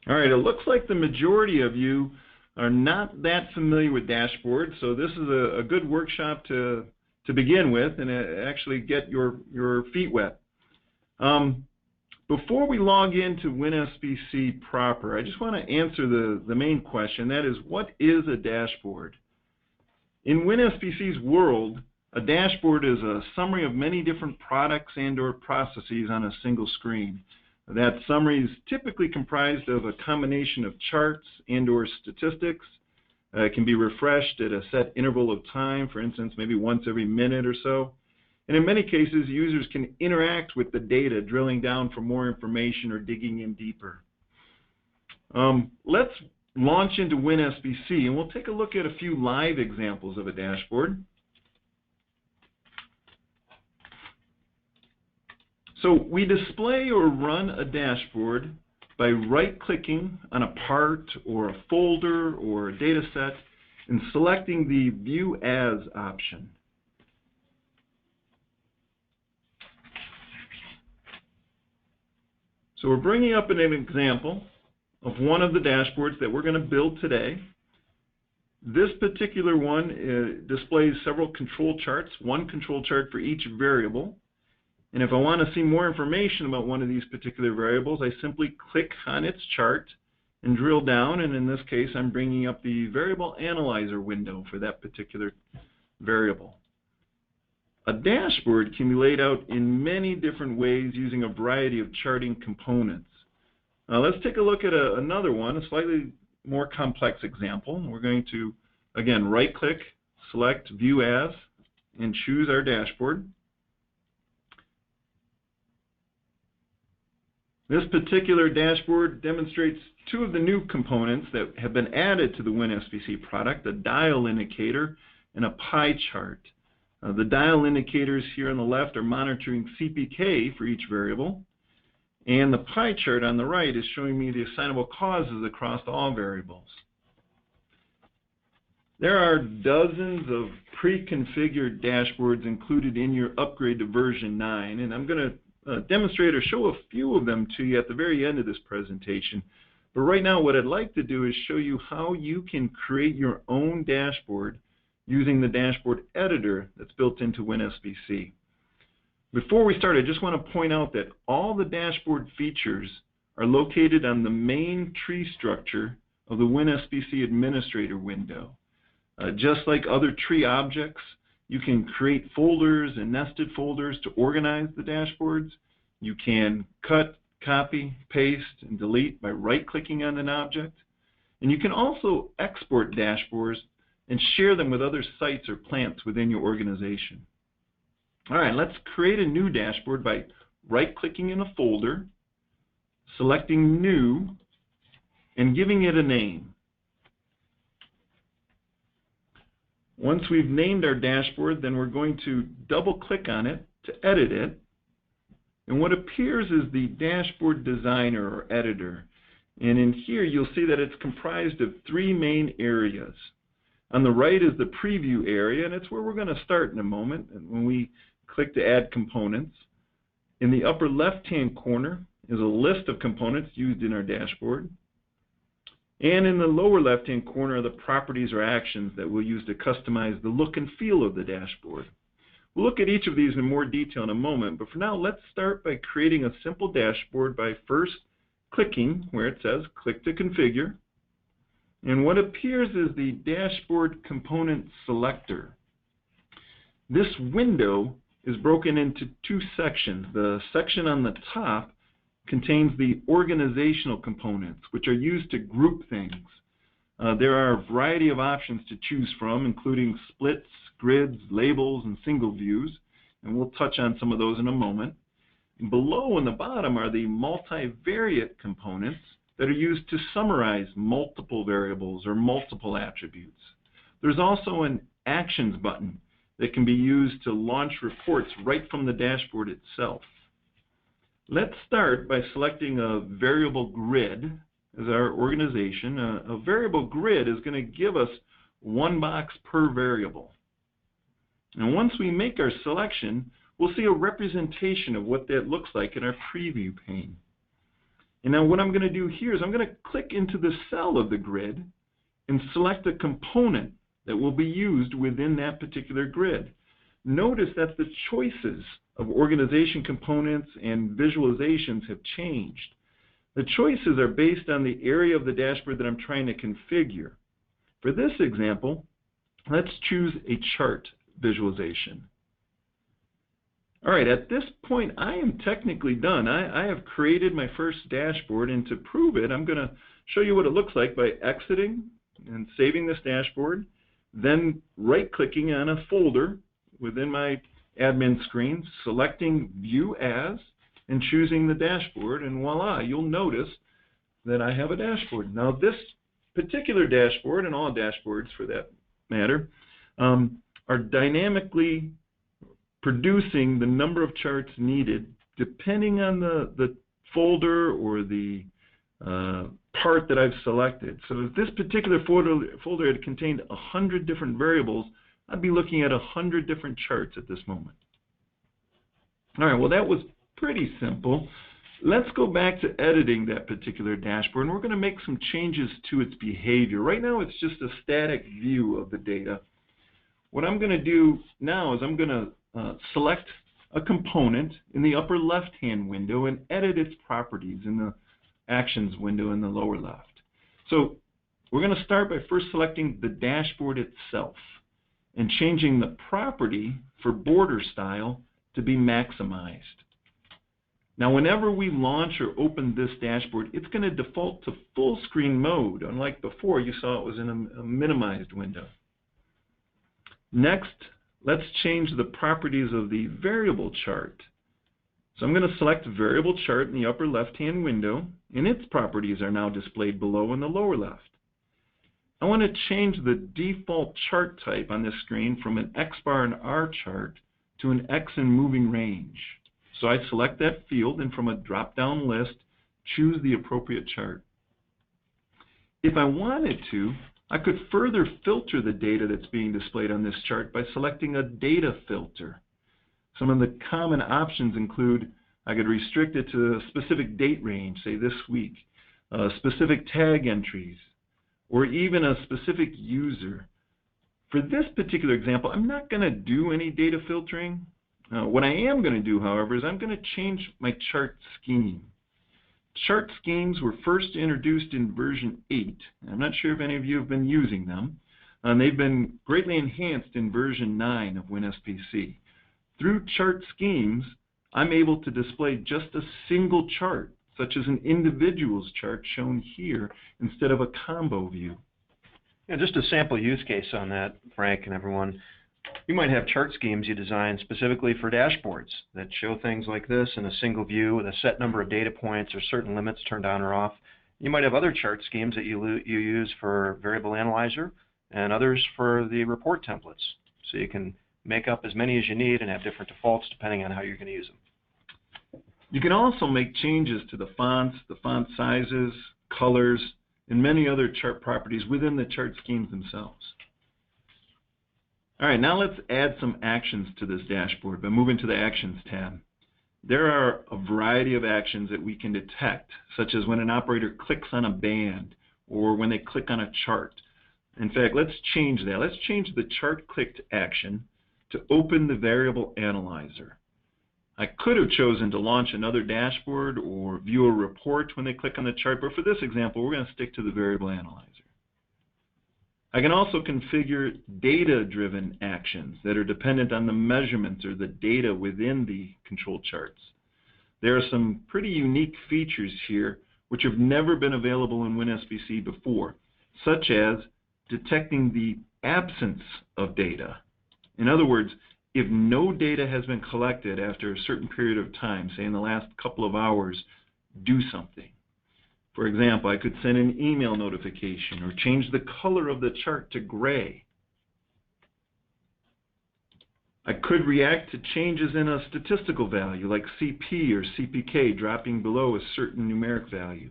All right, it looks like the majority of you are not that familiar with dashboards, so this is a good workshop to begin with and actually get your feet wet. Before we log into WinSPC proper, I just want to answer the main question. That is, what is a dashboard? In WinSPC's world, a dashboard is a summary of many different products and/or processes on a single screen. That summary is typically comprised of a combination of charts and/or statistics. It can be refreshed at a set interval of time, for instance, maybe once every minute or so. And in many cases, users can interact with the data, drilling down for more information or digging in deeper. Let's launch into WinSPC, and we'll take a look at a few live examples of a dashboard. So we display or run a dashboard by right-clicking on a part or a folder or a data set and selecting the View As option. So we're bringing up an example of one of the dashboards that we're going to build today. This particular one displays several control charts, one control chart for each variable. And if I want to see more information about one of these particular variables, I simply click on its chart and drill down, and in this case I'm bringing up the variable analyzer window for that particular variable. A dashboard can be laid out in many different ways using a variety of charting components. Now let's take a look at another one, a slightly more complex example. We're going to, again, right-click, select View As, and choose our dashboard. This particular dashboard demonstrates two of the new components that have been added to the WinSPC product, a dial indicator and a pie chart. The dial indicators here on the left are monitoring CPK for each variable, and the pie chart on the right is showing me the assignable causes across all variables. There are dozens of pre-configured dashboards included in your upgrade to version 9, and I'm going to demonstrate or show a few of them to you at the very end of this presentation. But right now what I'd like to do is show you how you can create your own dashboard using the dashboard editor that's built into WinSPC. Before we start, I just want to point out that all the dashboard features are located on the main tree structure of the WinSPC administrator window. Just like other tree objects, you can create folders and nested folders to organize the dashboards. You can cut, copy, paste, and delete by right-clicking on an object. And you can also export dashboards and share them with other sites or plants within your organization. All right, let's create a new dashboard by right-clicking in a folder, selecting New, and giving it a name. Once we've named our dashboard, then we're going to double-click on it to edit it. And what appears is the dashboard designer or editor. And in here, you'll see that it's comprised of three main areas. On the right is the preview area, and it's where we're going to start in a moment when we click to add components. In the upper left-hand corner is a list of components used in our dashboard. And in the lower left-hand corner are the properties or actions that we'll use to customize the look and feel of the dashboard. We'll look at each of these in more detail in a moment, but for now, let's start by creating a simple dashboard by first clicking where it says Click to Configure. And what appears is the dashboard component selector. This window is broken into two sections. The section on the top contains the organizational components, which are used to group things. There are a variety of options to choose from, including splits, grids, labels, and single views, and we'll touch on some of those in a moment. Below in the bottom are the multivariate components that are used to summarize multiple variables or multiple attributes. There's also an Actions button that can be used to launch reports right from the dashboard itself. Let's start by selecting a variable grid as our organization. A variable grid is going to give us one box per variable. And once we make our selection, we'll see a representation of what that looks like in our preview pane. And now what I'm going to do here is I'm going to click into the cell of the grid and select a component that will be used within that particular grid. Notice that the choices of organization components and visualizations have changed. The choices are based on the area of the dashboard that I'm trying to configure. For this example, let's choose a chart visualization. All right, at this point, I am technically done. I have created my first dashboard, and to prove it, I'm going to show you what it looks like by exiting and saving this dashboard, then right-clicking on a folder within my admin screen, selecting View As, and choosing the dashboard, and voila, you'll notice that I have a dashboard. Now, this particular dashboard, and all dashboards for that matter, are dynamically producing the number of charts needed depending on the folder or the part that I've selected. So if this particular folder had contained 100 different variables, I'd be looking at 100 different charts at this moment. All right, well, that was pretty simple. Let's go back to editing that particular dashboard, and we're going to make some changes to its behavior. Right now, it's just a static view of the data. What I'm going to do now is I'm going to select a component in the upper left-hand window and edit its properties in the Actions window in the lower left. So we're going to start by first selecting the dashboard itself and changing the property for border style to be maximized. Now, whenever we launch or open this dashboard, it's going to default to full screen mode. Unlike before, you saw it was in a minimized window. Next, let's change the properties of the variable chart. So I'm going to select variable chart in the upper left-hand window, and its properties are now displayed below in the lower left. I want to change the default chart type on this screen from an X bar and R chart to an X and moving range. So I select that field, and from a drop-down list, choose the appropriate chart. If I wanted to, I could further filter the data that's being displayed on this chart by selecting a data filter. Some of the common options include I could restrict it to a specific date range, say this week, specific tag entries, or even a specific user. For this particular example, I'm not going to do any data filtering. What I am going to do, however, is I'm going to change my chart scheme. Chart schemes were first introduced in version 8. I'm not sure if any of you have been using them. They've been greatly enhanced in version 9 of WinSPC. Through chart schemes, I'm able to display just a single chart, such as an individual's chart shown here, instead of a combo view. Yeah, just a sample use case on that, Frank and everyone. You might have chart schemes you design specifically for dashboards that show things like this in a single view with a set number of data points or certain limits turned on or off. You might have other chart schemes that you use for variable analyzer and others for the report templates. So you can make up as many as you need and have different defaults depending on how you're going to use them. You can also make changes to the fonts, the font sizes, colors, and many other chart properties within the chart schemes themselves. All right, now let's add some actions to this dashboard by moving to the Actions tab. There are a variety of actions that we can detect, such as when an operator clicks on a band or when they click on a chart. In fact, let's change that. Let's change the chart clicked action to open the variable analyzer. I could have chosen to launch another dashboard or view a report when they click on the chart, but for this example, we're going to stick to the variable analyzer. I can also configure data-driven actions that are dependent on the measurements or the data within the control charts. There are some pretty unique features here which have never been available in WinSPC before, such as detecting the absence of data. In other words, if no data has been collected after a certain period of time, say in the last couple of hours, do something. For example, I could send an email notification or change the color of the chart to gray. I could react to changes in a statistical value like CP or CPK dropping below a certain numeric value.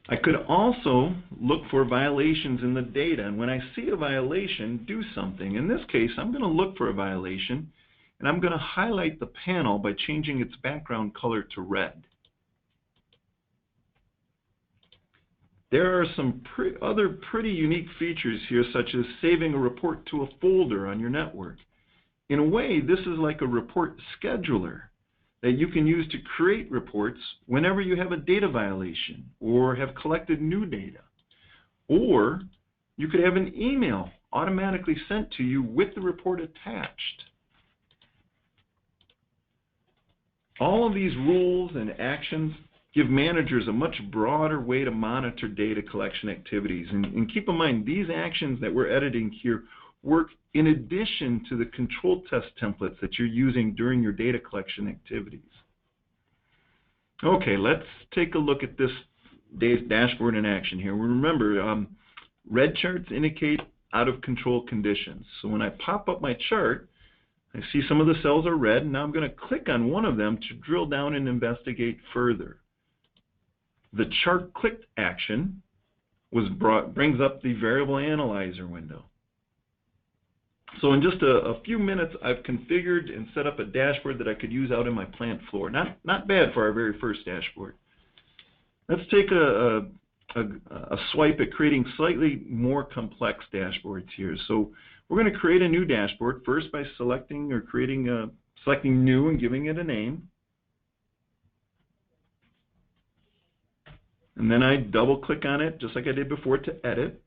I could also look for violations in the data, and when I see a violation, do something. In this case, I'm going to look for a violation and I'm going to highlight the panel by changing its background color to red. There are some other pretty unique features here, such as saving a report to a folder on your network. In a way, this is like a report scheduler that you can use to create reports whenever you have a data violation or have collected new data. Or you could have an email automatically sent to you with the report attached. All of these rules and actions give managers a much broader way to monitor data collection activities. And keep in mind, these actions that we're editing here work in addition to the control test templates that you're using during your data collection activities. Okay, let's take a look at this dashboard in action here. Remember, red charts indicate out of control conditions. So when I pop up my chart, I see some of the cells are red, and now I'm going to click on one of them to drill down and investigate further. The chart clicked action brings up the variable analyzer window. So in just a few minutes, I've configured and set up a dashboard that I could use out in my plant floor. Not bad for our very first dashboard. Let's take a swipe at creating slightly more complex dashboards here. So we're going to create a new dashboard first by selecting or selecting new and giving it a name. And then I double click on it just like I did before to edit.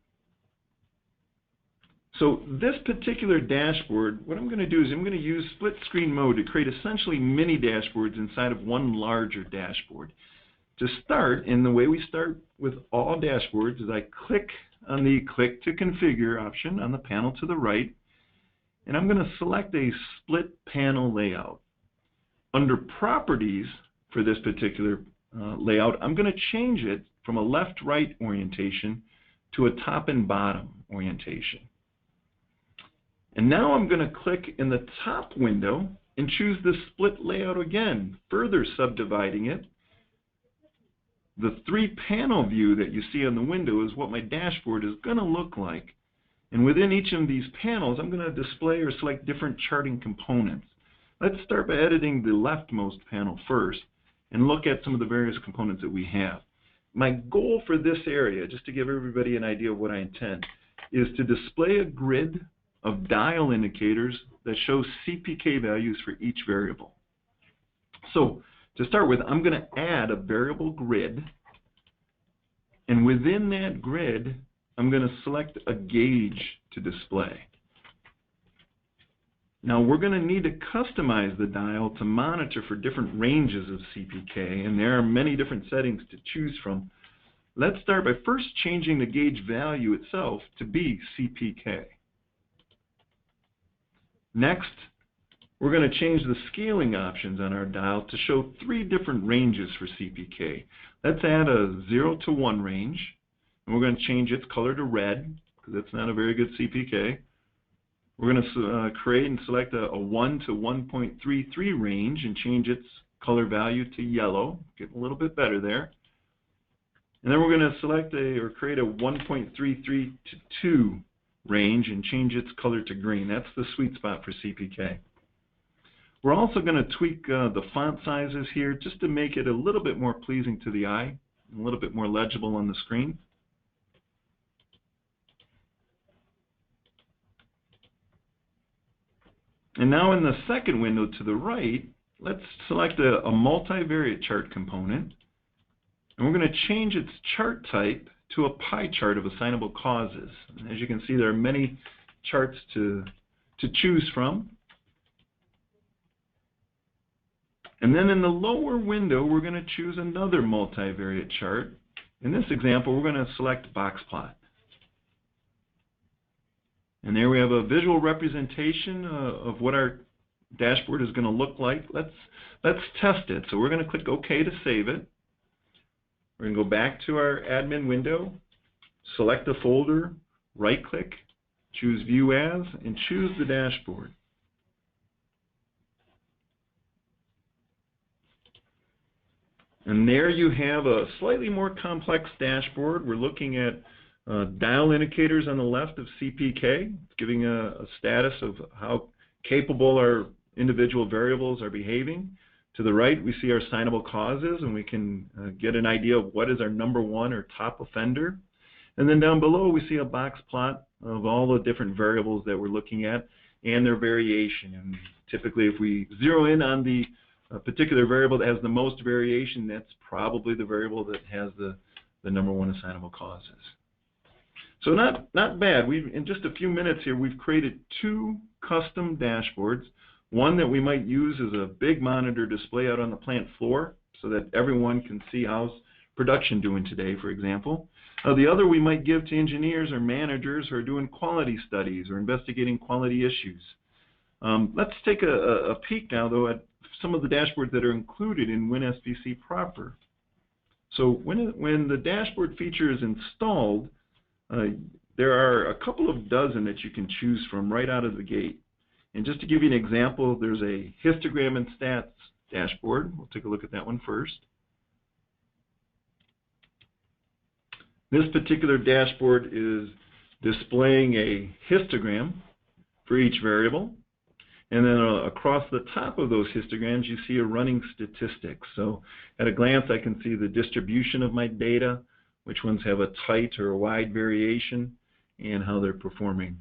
So this particular dashboard, what I'm going to do is I'm going to use split screen mode to create essentially mini dashboards inside of one larger dashboard. To start, and the way we start with all dashboards, is I click on the Click to Configure option on the panel to the right, and I'm going to select a split panel layout. Under Properties for this particular layout, I'm going to change it from a left-right orientation to a top and bottom orientation. And now I'm going to click in the top window and choose the split layout again, further subdividing it. The three-panel view that you see on the window is what my dashboard is going to look like. And within each of these panels, I'm going to display or select different charting components. Let's start by editing the leftmost panel first and look at some of the various components that we have. My goal for this area, just to give everybody an idea of what I intend, is to display a grid of dial indicators that show CPK values for each variable. So to start with, I'm going to add a variable grid, and within that grid, I'm going to select a gauge to display. Now we're going to need to customize the dial to monitor for different ranges of CPK, and there are many different settings to choose from. Let's start by first changing the gauge value itself to be CPK. Next, we're going to change the scaling options on our dial to show 3 different ranges for CPK. Let's add a 0 to 1 range, and we're going to change its color to red, because that's not a very good CPK. We're going to create and select a 1 to 1.33 range and change its color value to yellow. Get a little bit better there. And then we're going to select create a 1.33 to 2 range and change its color to green. That's the sweet spot for CPK. We're also going to tweak the font sizes here just to make it a little bit more pleasing to the eye, and a little bit more legible on the screen. And now in the second window to the right, let's select a multivariate chart component, and we're going to change its chart type to a pie chart of assignable causes. And as you can see, there are many charts to choose from. And then in the lower window, we're going to choose another multivariate chart. In this example, we're going to select box plot. And there we have a visual representation of what our dashboard is going to look like. Let's test it. So we're going to click OK to save it. We're going to go back to our admin window, select a folder, right-click, choose View As, and choose the dashboard. And there you have a slightly more complex dashboard. We're looking at dial indicators on the left of CPK, giving a status of how capable our individual variables are behaving. To the right, we see our assignable causes, and we can get an idea of what is our number one or top offender. And then down below, we see a box plot of all the different variables that we're looking at and their variation. And typically, if we zero in on the particular variable that has the most variation, that's probably the variable that has the number one assignable causes. So not bad. In just a few minutes here, we've created two custom dashboards. One that we might use as a big monitor display out on the plant floor so that everyone can see how's production doing today, for example. The other we might give to engineers or managers who are doing quality studies or investigating quality issues. Let's take a peek now, though, at some of the dashboards that are included in WinSPC proper. So when the dashboard feature is installed, there are a couple of dozen that you can choose from right out of the gate. And just to give you an example, there's a histogram and stats dashboard. We'll take a look at that one first. This particular dashboard is displaying a histogram for each variable. And then across the top of those histograms, you see a running statistics. So at a glance, I can see the distribution of my data, which ones have a tight or a wide variation, and how they're performing.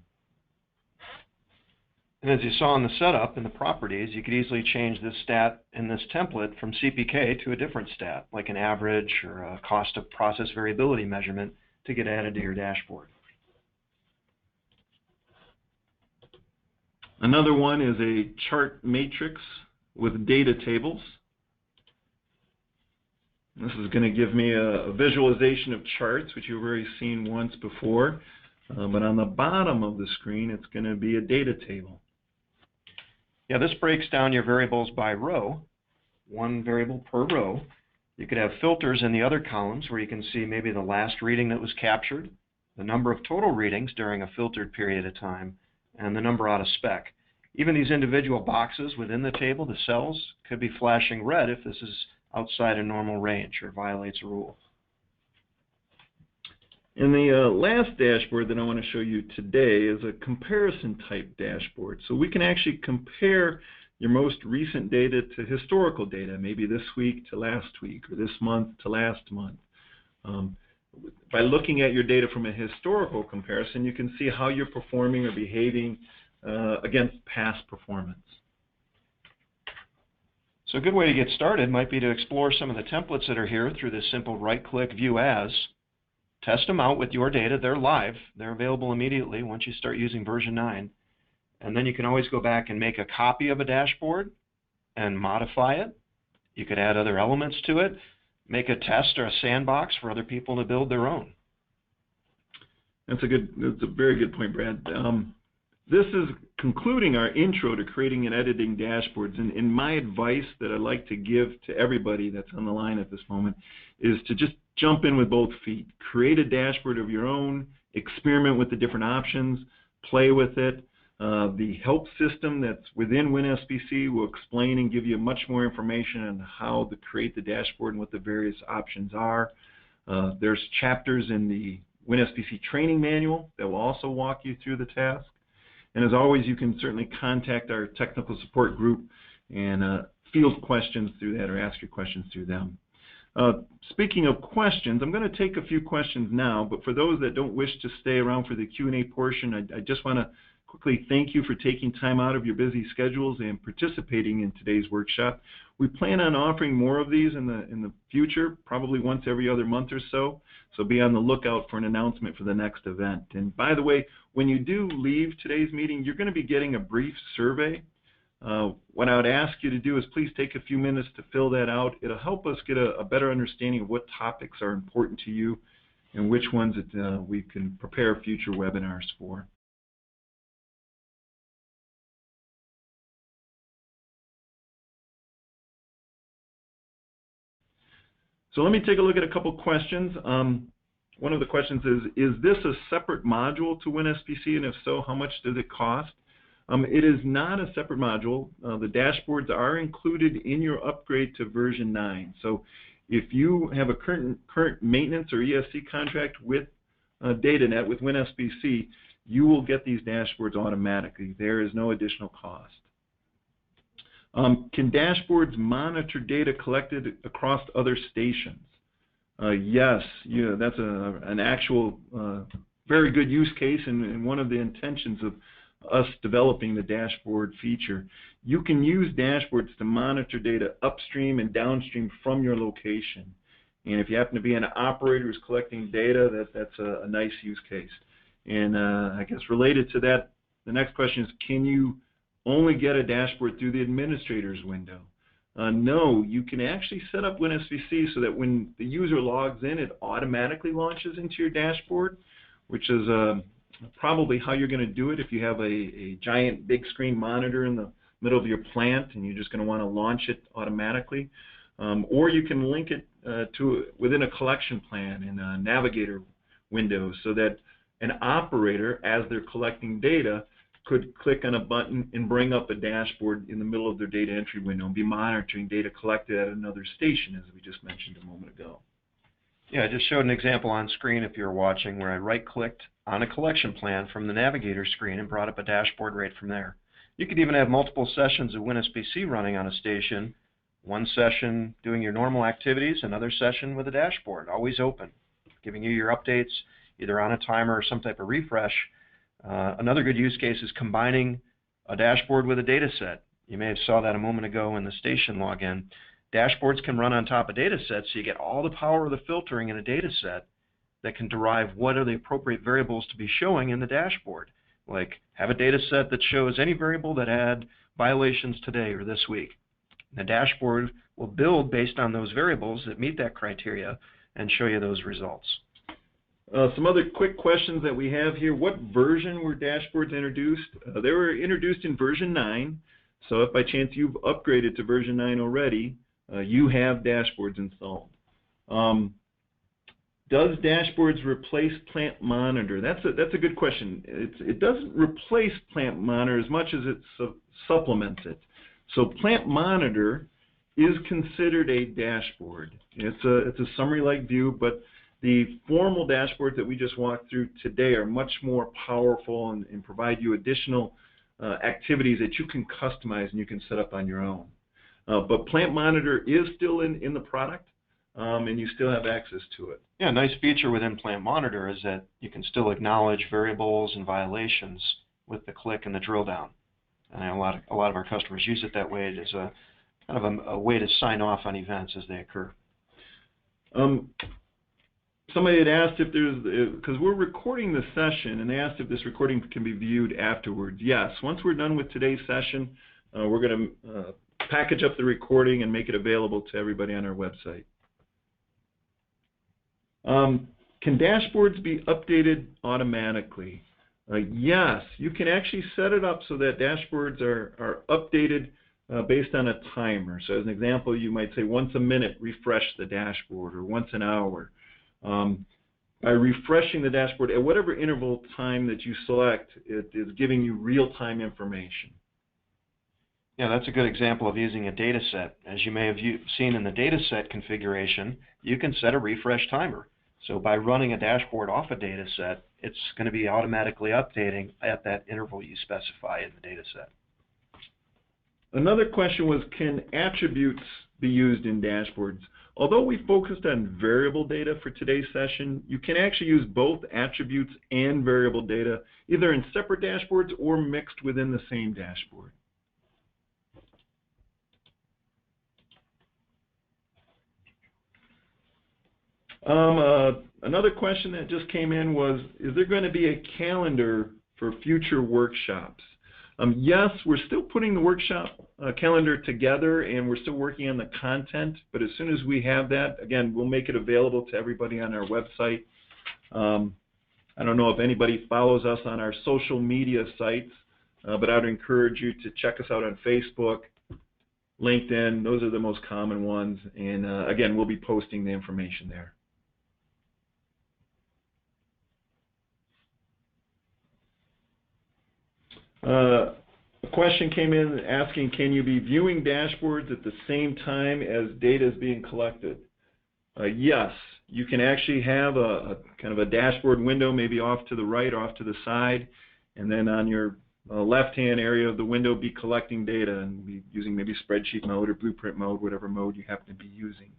And as you saw in the setup, in the properties, you could easily change this stat in this template from CPK to a different stat, like an average or a cost of process variability measurement, to get added to your dashboard. Another one is a chart matrix with data tables. This is going to give me a visualization of charts, which you've already seen once before. But on the bottom of the screen, it's going to be a data table. Yeah, this breaks down your variables by row, one variable per row. You could have filters in the other columns where you can see maybe the last reading that was captured, the number of total readings during a filtered period of time, and the number out of spec. Even these individual boxes within the table, the cells, could be flashing red if this is outside a normal range or violates a rule. And the last dashboard that I want to show you today is a comparison type dashboard. So we can actually compare your most recent data to historical data, maybe this week to last week or this month to last month. By looking at your data from a historical comparison, you can see how you're performing or behaving against past performance. So a good way to get started might be to explore some of the templates that are here through this simple right-click View As. Test them out with your data. They're live. They're available immediately once you start using version 9. And then you can always go back and make a copy of a dashboard and modify it. You could add other elements to it, make a test or a sandbox for other people to build their own. That's a very good point, Brad. This is concluding our intro to creating and editing dashboards. And my advice that I'd like to give to everybody that's on the line at this moment is to just jump in with both feet. Create a dashboard of your own, experiment with the different options, play with it. The help system that's within WinSPC will explain and give you much more information on how to create the dashboard and what the various options are. There's chapters in the WinSPC training manual that will also walk you through the task. And as always, you can certainly contact our technical support group and field questions through that or ask your questions through them. Speaking of questions, I'm going to take a few questions now, but for those that don't wish to stay around for the Q&A portion, I just want to quickly thank you for taking time out of your busy schedules and participating in today's workshop. We plan on offering more of these in the future, probably once every other month or so, so be on the lookout for an announcement for the next event. And by the way, when you do leave today's meeting, you're going to be getting a brief survey. What I would ask you to do is please take a few minutes to fill that out. It'll help us get a better understanding of what topics are important to you and which ones that we can prepare future webinars for. So let me take a look at a couple questions. One of the questions is this a separate module to WinSPC, and if so, how much does it cost? It is not a separate module. The dashboards are included in your upgrade to version 9. So if you have a current maintenance or ESC contract with DataNet, with WinSPC, you will get these dashboards automatically. There is no additional cost. Can dashboards monitor data collected across other stations? Yes, that's an actual very good use case and one of the intentions of us developing the dashboard feature. You can use dashboards to monitor data upstream and downstream from your location. And if you happen to be an operator who's collecting data, that's a nice use case. And I guess related to that, the next question is, can you only get a dashboard through the administrator's window? No, you can actually set up WinSPC so that when the user logs in, it automatically launches into your dashboard, which is probably how you're going to do it if you have a giant big screen monitor in the middle of your plant and you're just going to want to launch it automatically. Or you can link it within a collection plan in a navigator window so that an operator, as they're collecting data, could click on a button and bring up a dashboard in the middle of their data entry window and be monitoring data collected at another station, as we just mentioned a moment ago. Yeah, I just showed an example on screen if you're watching where I right-clicked on a collection plan from the navigator screen and brought up a dashboard right from there. You could even have multiple sessions of WinSPC running on a station, one session doing your normal activities, another session with a dashboard, always open, giving you your updates either on a timer or some type of refresh. Another good use case is combining a dashboard with a data set. You may have saw that a moment ago in the station login. Dashboards can run on top of data sets, so you get all the power of the filtering in a data set that can derive what are the appropriate variables to be showing in the dashboard. Like, have a data set that shows any variable that had violations today or this week. The dashboard will build based on those variables that meet that criteria and show you those results. Some other quick questions that we have here. What version were dashboards introduced? They were introduced in version 9. So if by chance you've upgraded to version 9 already, you have dashboards installed. Does dashboards replace Plant Monitor? That's a good question. It doesn't replace Plant Monitor as much as it supplements it. So Plant Monitor is considered a dashboard. It's a summary-like view, but the formal dashboards that we just walked through today are much more powerful and provide you additional activities that you can customize and you can set up on your own. But Plant Monitor is still in the product, and you still have access to it. Yeah, a nice feature within Plant Monitor is that you can still acknowledge variables and violations with the click and the drill down. And a lot of our customers use it that way as a kind of a way to sign off on events as they occur. Somebody had asked if there's, because we're recording the session, and they asked if this recording can be viewed afterwards. Yes, once we're done with today's session, we're going to package up the recording and make it available to everybody on our website. Can dashboards be updated automatically? Yes, you can actually set it up so that dashboards are updated based on a timer. So as an example, you might say once a minute refresh the dashboard, or once an hour. By refreshing the dashboard at whatever interval time that you select, it is giving you real-time information. Yeah, that's a good example of using a data set. As you may have seen in the data set configuration, you can set a refresh timer. So by running a dashboard off a data set, it's going to be automatically updating at that interval you specify in the data set. Another question was, can attributes be used in dashboards? Although we focused on variable data for today's session, you can actually use both attributes and variable data, either in separate dashboards or mixed within the same dashboard. Another question that just came in was, is there going to be a calendar for future workshops? Yes, we're still putting the workshop calendar together, and we're still working on the content, but as soon as we have that, again, we'll make it available to everybody on our website. I don't know if anybody follows us on our social media sites, but I would encourage you to check us out on Facebook, LinkedIn. Those are the most common ones, and again, we'll be posting the information there. A question came in asking, can you be viewing dashboards at the same time as data is being collected? Yes, you can actually have a kind of a dashboard window maybe off to the right, off to the side, and then on your left-hand area of the window be collecting data and be using maybe spreadsheet mode or blueprint mode, whatever mode you happen to be using.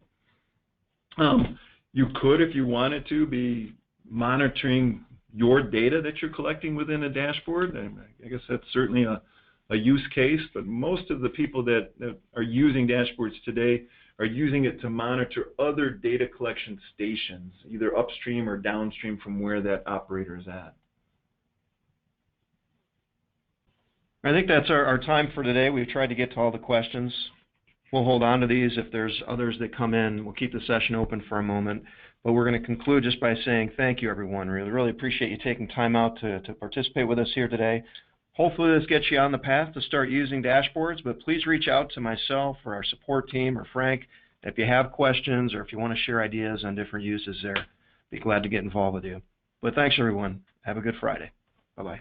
You could, if you wanted to, be monitoring your data that you're collecting within a dashboard. I guess that's certainly a use case, but most of the people that are using dashboards today are using it to monitor other data collection stations, either upstream or downstream from where that operator is at. I think that's our time for today. We've tried to get to all the questions. We'll hold on to these. If there's others that come in, we'll keep the session open for a moment. But we're going to conclude just by saying thank you, everyone. Really appreciate you taking time out to participate with us here today. Hopefully this gets you on the path to start using dashboards, but please reach out to myself or our support team or Frank if you have questions or if you want to share ideas on different uses there. Be glad to get involved with you. But thanks, everyone. Have a good Friday. Bye-bye.